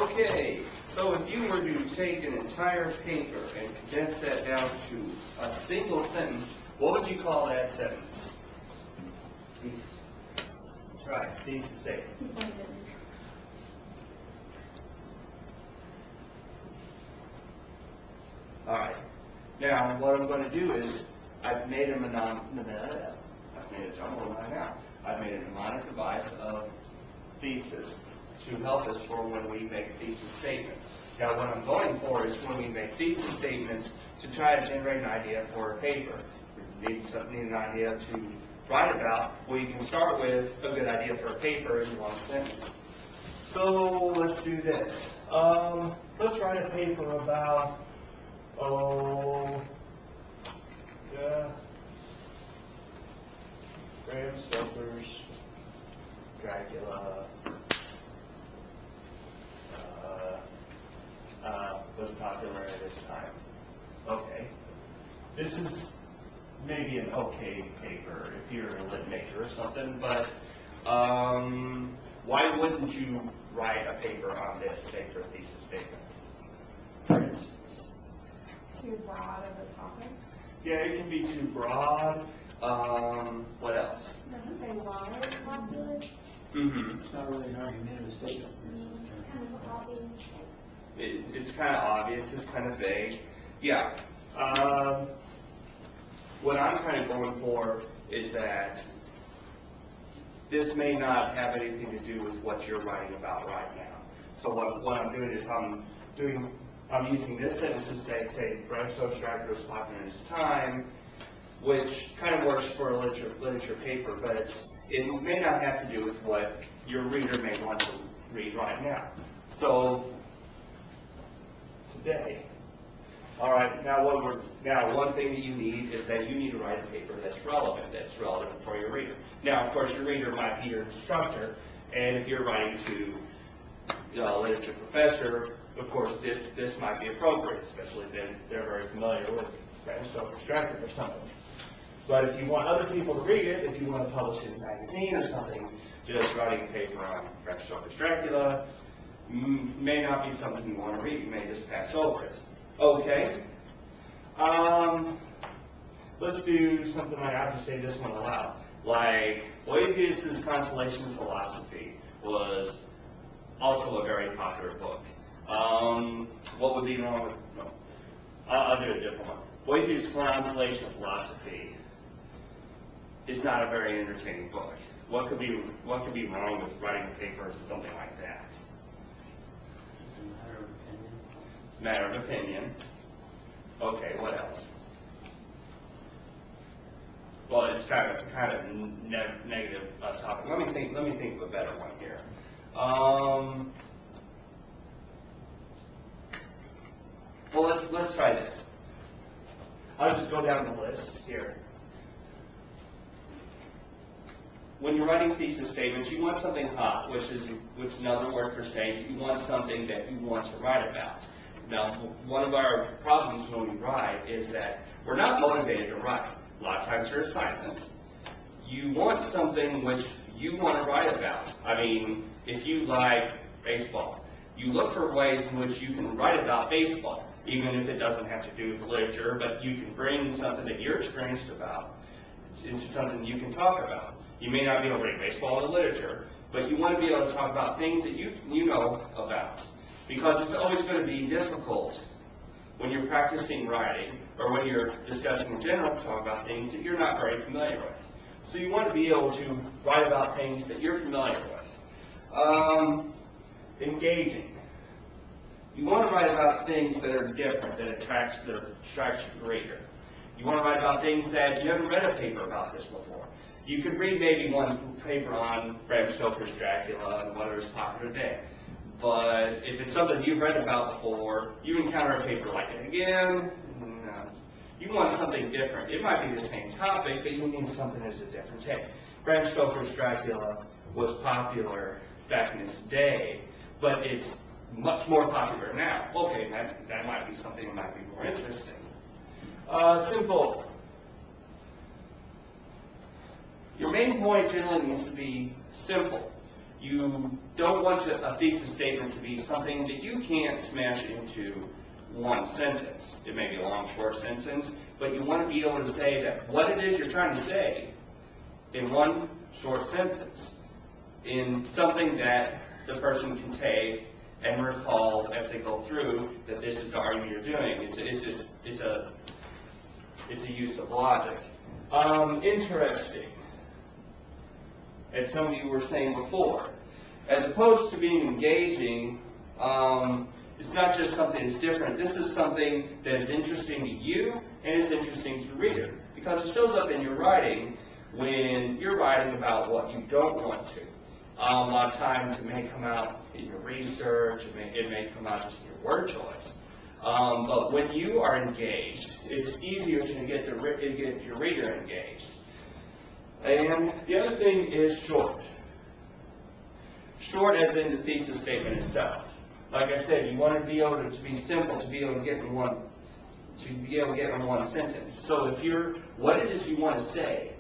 Okay, so if you were to take an entire paper and condense that down to a single sentence, what would you call that sentence? That's right, thesis statement. Alright, now what I'm going to do is, I've made a jumble right now. I've made a mnemonic device of thesis to help us for when we make thesis statements. Now what I'm going for is when we make thesis statements to try to generate an idea for a paper. We need an idea to write about. Well, you can start with a good idea for a paper in one sentence. So let's do this. Let's write a paper about, Bram Stoker's Dracula. Was popular at this time. Okay. This is maybe an okay paper if you're a lit major or something, but why wouldn't you write a paper on this, say, for a thesis statement, for instance? Too broad of a topic? Yeah, it can be too broad. What else? Doesn't say why it's popular. It's not really an argumentative statement. It's kind of obvious. It's kind of obvious, it's kind of vague. Yeah. What I'm kind of going for is that this may not have anything to do with what you're writing about right now. So what I'm doing is I'm using this sentence to say Bram Stoker's Dracula was popular in his time, which kind of works for a literature paper, but it may not have to do with what your reader may want to read right now. So today, all right. Now one thing that you need is that you need to write a paper that's relevant for your reader. Now, of course, your reader might be your instructor, and if you're writing to a literature professor, of course, this might be appropriate, especially if they're very familiar with Bram Stoker's Dracula or something. But if you want other people to read it, if you want to publish it in a magazine or something, just writing a paper on Bram Stoker's Dracula may not be something you want to read. You may just pass over it. Okay. Let's do something like, I'll just say this one aloud. Like, Boethius' Consolation Philosophy was also a very popular book. What would be wrong with, no, I'll do a different one. Boethius' Consolation Philosophy is not a very entertaining book. What could be wrong with writing a paper or something like that? It's a matter of opinion. Okay, what else? Well, it's kind of negative topic. Let me think of a better one here. Well, let's try this. I'll just go down the list here. When you're writing thesis statements, you want something hot, which is another word for saying you want something that you want to write about. Now, one of our problems when we write is that we're not motivated to write. A lot of times there's assignments. You want something which you want to write about. I mean, if you like baseball, you look for ways in which you can write about baseball, even if it doesn't have to do with literature, but you can bring something that you're experienced about into something you can talk about. You may not be able to bring baseball into literature, but you want to be able to talk about things that you know about. Because it's always going to be difficult when you're practicing writing or when you're discussing in general to talk about things that you're not very familiar with. So you want to be able to write about things that you're familiar with. Engaging. You want to write about things that are different, that attracts your reader. You want to write about things that you haven't read a paper about this before. You could read maybe one paper on Bram Stoker's Dracula and whether it's popular today. But if it's something you've read about before, you encounter a paper like it again, you want something different. It might be the same topic, but you need something that's a difference. Hey, Bram Stoker's Dracula was popular back in its day, but it's much more popular now. Okay, that might be something that might be more interesting. Simple. Your main point generally needs to be simple. you don't want a thesis statement to be something that you can't smash into one sentence. It may be a long, short sentence, but you want to be able to say that what it is you're trying to say in one short sentence, in something that the person can take and recall as they go through that this is the argument you're doing. It's a use of logic. Interesting. As some of you were saying before, as opposed to being engaging, it's not just something that's different. This is something that is interesting to you and it's interesting to the reader, because it shows up in your writing when you're writing about what you don't want to. A lot of times it may come out in your research, it may come out just in your word choice. But when you are engaged, it's easier to get your reader engaged. And the other thing is short. Short as in the thesis statement itself. Like I said, you want to be able to be simple, to be able to get in one sentence. So if what it is you want to say,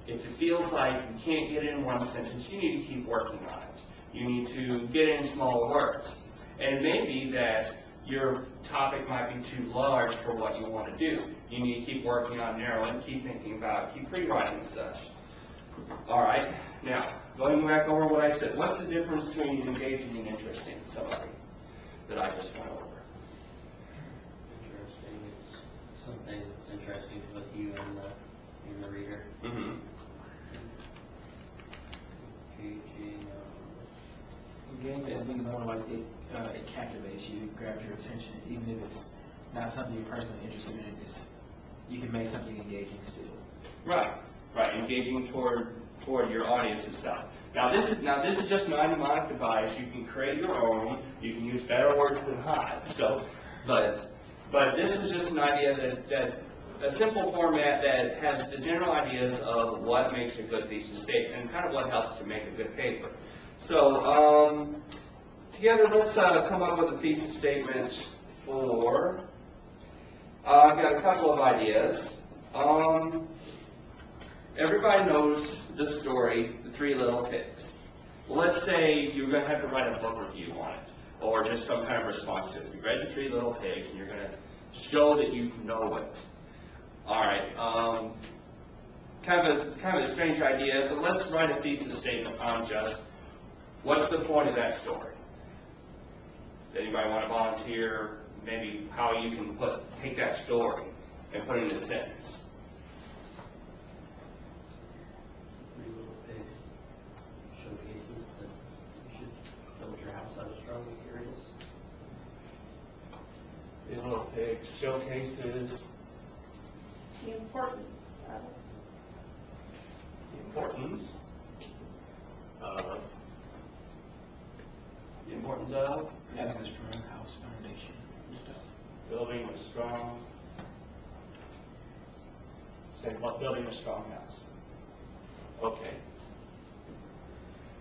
if it feels like you can't get it in one sentence, you need to keep working on it. You need to get in smaller words. And it may be that your topic might be too large for what you want to do. You need to keep working on narrowing, keep thinking about it, keep rewriting and such. All right, now, going back over what I said, what's the difference between engaging and interesting to somebody that I just went over? Interesting is something that's interesting to both you and the reader. Mm-hmm. Engaging is more like it captivates you, it grabs your attention, even if it's not something you're personally interested in. You can make something engaging still. Right, engaging toward your audience and stuff. Now this is just an mnemonic device. You can create your own. You can use better words than hot. So, but this is just an idea that a simple format that has the general ideas of what makes a good thesis statement and kind of what helps to make a good paper. So together, let's come up with a thesis statement for. I've got a couple of ideas. Everybody knows the story, The Three Little Pigs. Well, let's say you're going to have to write a book review on it, or just some kind of response to it. You read The Three Little Pigs, and you're going to show that you know it. All right. Kind of a strange idea, but let's write a thesis statement on just what's the point of that story. Does anybody want to volunteer? Maybe how you can take that story and put it in a sentence. Three Little Pigs showcases that you should build your house out of strong materials. Three Little Pigs showcases The importance of the importance of Having a strong house foundation. building a strong. Say what? Building a strong house. Okay.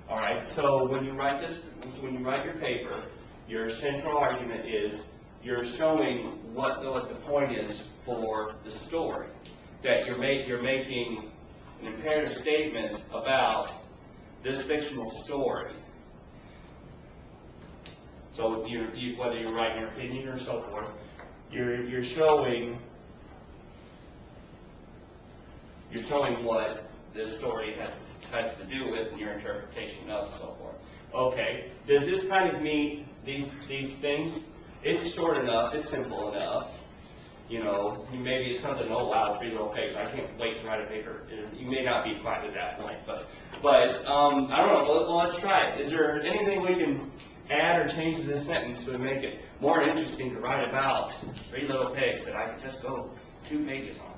All right. So when you write your paper, your central argument is you're showing what the point is for the story. That you're making an imperative statement about this fictional story. So whether you're writing your opinion or so forth, you're showing what this story has to do with and your interpretation of so forth. Okay, does this kind of meet these things? It's short enough, it's simple enough. You know, maybe it's something, oh wow, 3 little pigs, I can't wait to write a paper. You may not be quite at that point, but I don't know, well, let's try it. Is there anything we can add or change to this sentence to make it more interesting to write about 3 little pigs that I could just go 2 pages on?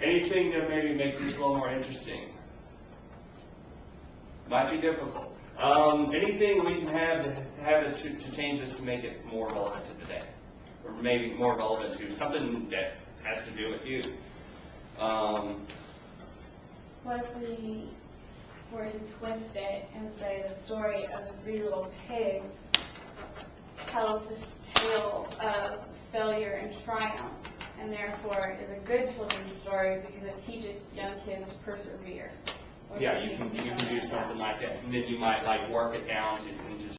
Anything to maybe make this a little more interesting? Might be difficult. Anything we can have to change this to make it more relevant to today? Or maybe more relevant to something that has to do with you. what if we were to twist it and say the story of the 3 little pigs tells this tale of failure and triumph, and therefore is a good children's story because it teaches young kids to persevere. Or Yeah, choose you can to do come something back. like that, and then you might like work it down to, and just